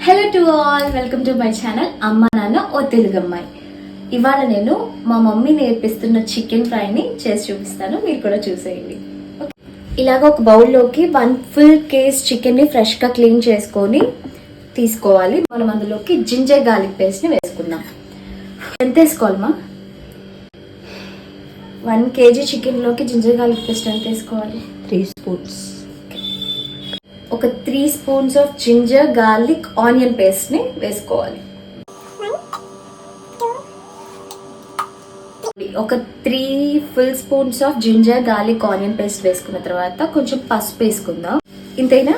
Hello to all, welcome to my channel అమ్మ నాన్న ఓ తెలుగు అమ్మాయి. ఇవాళ నేను మా మమ్మీ నేర్పిస్తున్న చికెన్ ఫ్రైని చేసి చూపిస్తాను, మీరు కూడా చూసేయండి. ఇలాగ ఒక బౌల్లోకి 1 full కేజ్ చికెన్ని ఫ్రెష్గా క్లీన్ చేసుకొని తీసుకోవాలి. మనం అందులోకి జింజర్ గార్లిక్ పేస్ట్ని వేసుకుందాం. ఎంత వేసుకోవాలమ్మా? 1 kg చికెన్లోకి జింజర్ గార్లిక్ పేస్ట్ ఎంత వేసుకోవాలి? 3 spoons. ఒక 3 spoons of ginger garlic onion పేస్ట్ని వేసుకోవాలి. ఒక 3 full spoons of ginger garlic onion paste వేసుకున్న తర్వాత కొంచెం పసుపు వేసుకుందాం. ఇంతైనా?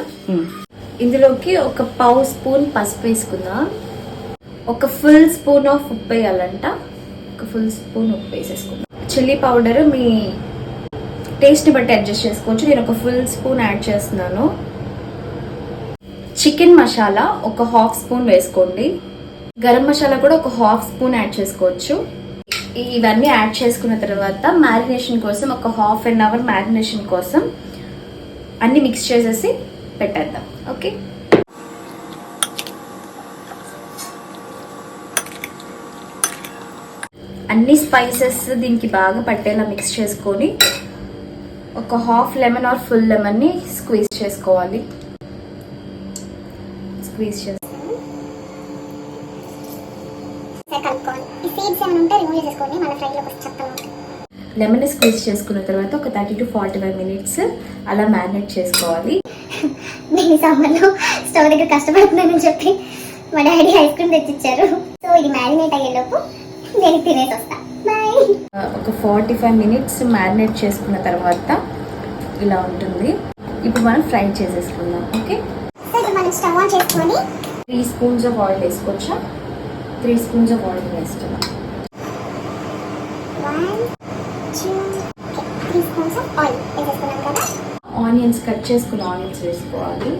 ఇందులోకి ఒక 1/2 స్పూన్ పసుపు వేసుకుందాం. ఒక ఫుల్ స్పూన్ ఆఫ్ ఉప్పు వేయాలంట. ఒక ఫుల్ స్పూన్ ఉప్పు వేసేసుకుందాం. చిల్లీ పౌడర్ మీ టేస్ట్ని బట్టి అడ్జస్ట్ చేసుకోవచ్చు. నేను ఒక ఫుల్ స్పూన్ యాడ్ చేస్తున్నాను. చికెన్ మసాలా ఒక 1/2 స్పూన్ వేసుకోండి. గరం మసాలా కూడా ఒక 1/2 స్పూన్ యాడ్ చేసుకోవచ్చు. ఇవన్నీ యాడ్ చేసుకున్న తర్వాత మ్యారినేషన్ కోసం ఒక 1/2 hour మ్యారినేషన్ కోసం అన్ని మిక్స్ చేసేసి పెట్టేద్దాం. ఓకే, అన్ని స్పైసెస్ దీనికి బాగా పట్టేలా మిక్స్ చేసుకొని ఒక 1/2 lemon ఆర్ ఫుల్ లెమన్ని స్క్వీజ్ చేసుకోవాలి. స్క్వీజ్ చేసి లెమన్ స్క్వీజ్ చేసుకున్న తర్వాత ఒక 30 to 45 minutes అలా మ్యారినేట్ చేసుకోవాలి. నేను సమ్మర్లో స్టవ్ దగ్గర కష్టపడుతున్నానని చెప్పి మా డాడీ ఐస్ క్రీమ్ తెచ్చిచ్చారు. సో ఇది మ్యారినేట్ అయ్యేలోపు నేను తినేసి వస్తా. బాయ్. ఒక 45 minutes మ్యారినేట్ చేసుకున్న తర్వాత ఇలా ఉంటుంది. ఇప్పుడు మనం ఫ్రై చేసేసుకుందాం. ఓకే, సో ఇప్పుడు మనం స్టవ్ ఆన్ చేసుకొని 3 spoons ఆఫ్ ఆయిల్ వేసుకోవచ్చా? 3 spoons ఆఫ్ ఆయిల్ వేస్తున్నాం. 1 2 3 స్పూన్స్ ఆఫ్ ఆయిల్ వేసేసుకున్నాం కదా. ఆనియన్స్ కట్ చేసుకున్న ఆనియన్స్ వేసుకోవాలి.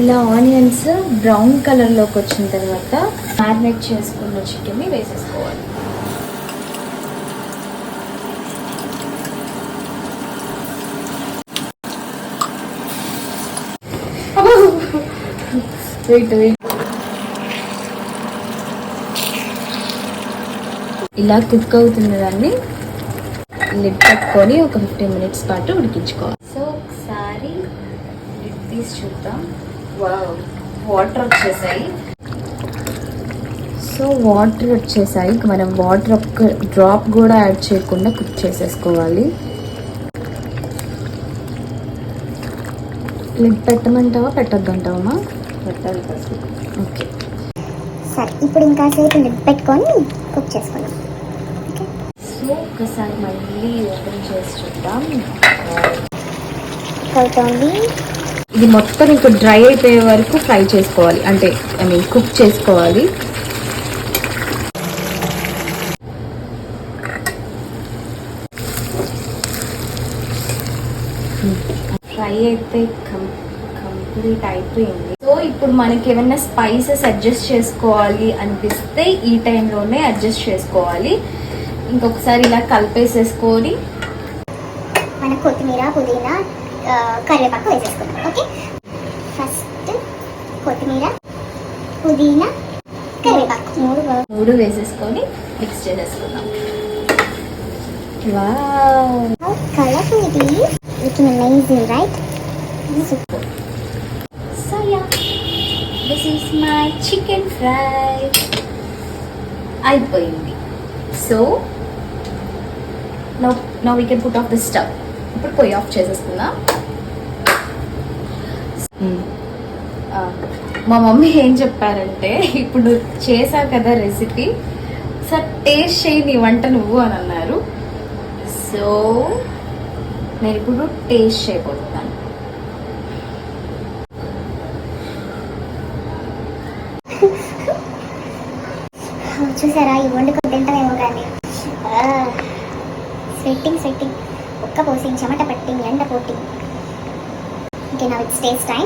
ఇలా ఆనియన్స్ బ్రౌన్ కలర్లోకి వచ్చిన తర్వాత మ్యారినేట్ చేసుకున్న చికెన్ని వేసేసుకోవాలి. ఇలా కుక్ అవుతున్న దాన్ని లిడ్ పెట్టుకొని ఒక 15 minutes పాటు ఉడికించుకోవాలి. సో ఒకసారి లిడ్ తీసి చూద్దాం. వావ్, వాటర్ వచ్చేసాయి. సో వాటర్ వచ్చేసాయి. మనం వాటర్ ఒక్క డ్రాప్ కూడా యాడ్ చేయకుండా కుక్ చేసేసుకోవాలి. లిడ్ పెట్టమంటావా పెట్టద్దంటావా? పెట్టాలి ఫస్ట్. ఓకే, సరే ఇప్పుడు ఇంకా సేపు లిడ్ పెట్టుకొని కుక్ చేసుకుందాం. సో ఒకసారి మళ్ళీ ఓపెన్ చేసి చూద్దాం. అవుతుంది. ఇది మొత్తం ఇంకా డ్రై అయిపోయే వరకు ఫ్రై చేసుకోవాలి, అంటే కుక్ చేసుకోవాలి. ఫ్రై అయితే కంప్లీట్ అయిపోయింది. సో ఇప్పుడు మనకి ఏమైనా స్పైసెస్ అడ్జస్ట్ చేసుకోవాలి అనిపిస్తే ఈ టైంలోనే అడ్జస్ట్ చేసుకోవాలి. ఇంకొకసారి ఇలా కలిపేసేసుకొని మన కొత్తిమీర పుదీనా కరివేపాకు వేసేసుకుందాం. ఓకే, ఫస్ట్ కొత్తిమీర పుదీనా కరివేపాకు మూడు వేసేసుకొని మిక్స్ చేసేసుకుందాం. Wow, colourful. ఇది looking amazing, right? Super. So yeah, this is my chicken fry. అయిపోయింది. So now we can put off the stove. ఇప్పుడు పొయ్యి ఆఫ్ చేసేసుకుందాం. మా మమ్మీ ఏం చెప్పారంటే, ఇప్పుడు నువ్వు చేసావు కదా రెసిపీ, సార్ టేస్ట్ చేయి నీ వంట నువ్వు అని అన్నారు. సో నేను ఇప్పుడు టేస్ట్ చేయబోతున్నాను. చూసారా, ఈ వండుకొని తింటామేమో కానీ స్వెట్టింగ్ ఒక్క పోసింగ్ చెమట పట్టింగ్ ఎండ పోటింగ్. Okay, now it's taste time.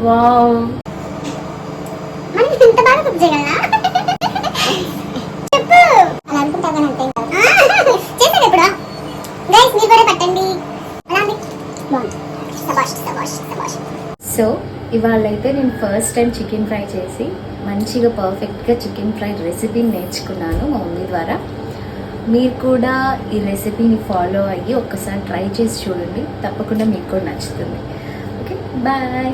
Wow, మనం ఇంత బాగా కుక్ చేయగలనా? చెప్పు. అలా అనుకుంటా కానీ అంతే. బాగుంది. శబాష్ శబాష్ శబాష్. సో ఇవాళ అయితే నేను ఫస్ట్ టైం చికెన్ ఫ్రై చేసి మంచిగా పర్ఫెక్ట్గా చికెన్ ఫ్రై రెసిపీని నేర్చుకున్నాను మా మమ్మీ ద్వారా. మీరు కూడా ఈ రెసిపీని ఫాలో అయ్యి ఒక్కసారి ట్రై చేసి చూడండి, తప్పకుండా మీకు కూడా నచ్చుతుంది. Okay, bye.